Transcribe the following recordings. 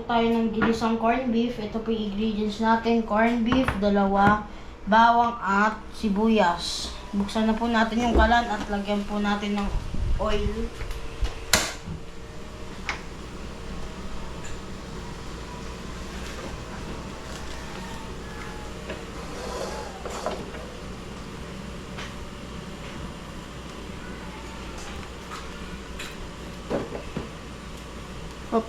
tayo ng ginisang corned beef. Ito po yung ingredients natin. Corned beef, 2, bawang at sibuyas. Buksan na po natin yung kalan at lagyan po natin ng oil. Hop.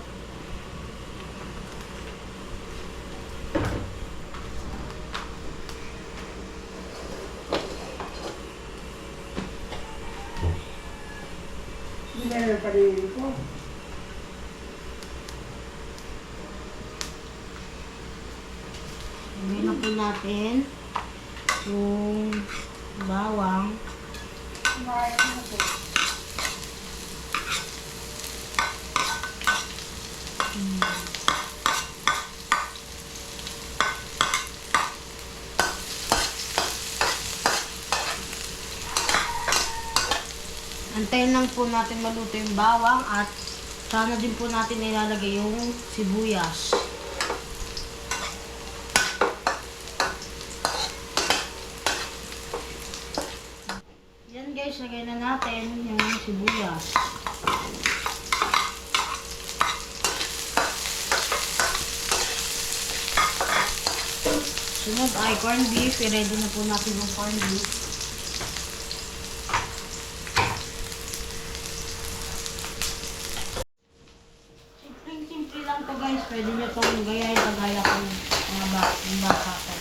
Hindi na paligid ko. Lagyan na po natin yung bawang. Kumain na po. Antayin lang po natin maluto yung bawang at sana din po natin ilalagay yung sibuyas. Yan guys, lagay na natin yung sibuyas. Sunod ay corned beef. I-ready na po natin yung corned beef. Simple lang to guys. Pwede nyo itong gayahin kagaya ko yung baka ko.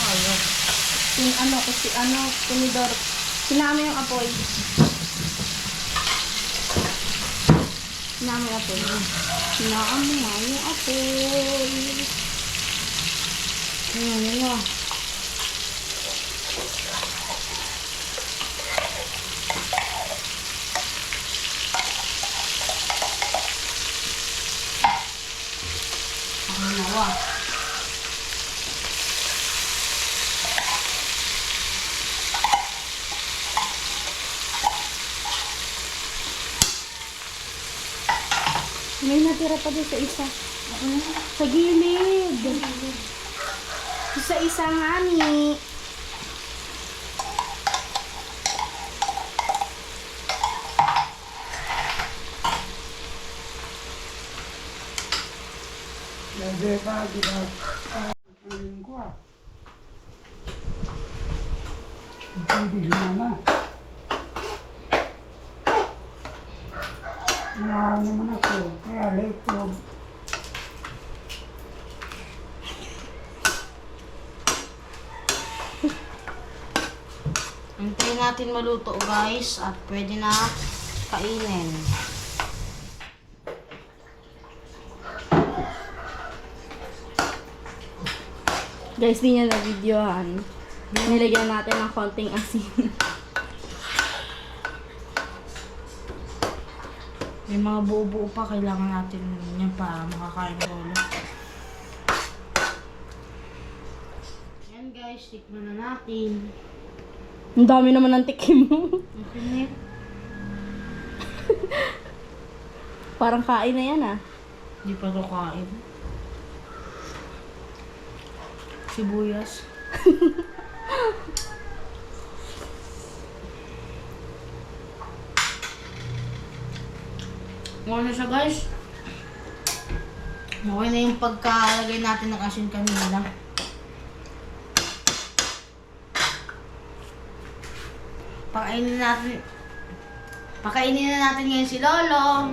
Ayun. Kasi tinidor. Sinama yung apoy. Sinama yung apoy. Sinama yung apoy. Ayan. Nawa. May natira pa doon sa isa. Sa gilid. Sa isa nga ni. Hindi pa, ginagaling ko ah. Hindi na. Mahal naman ako, kaya late ko. Antayin natin maluto guys at pwede na kainin. Guys, di niya na-videohan. Nilagyan natin ng konting asin. May mga buo-buo pa, kailangan natin yan para makakain lolo. Yan guys, tikman na natin. Ang dami naman ng tikim mo. Ang pinit. Parang kain na yan ah. Hindi pa ito kain. Sibuyas. Ano siya guys? Okay na yung pagkalagay natin ng asin kanina. Pakainin na natin ngayon si Lolo.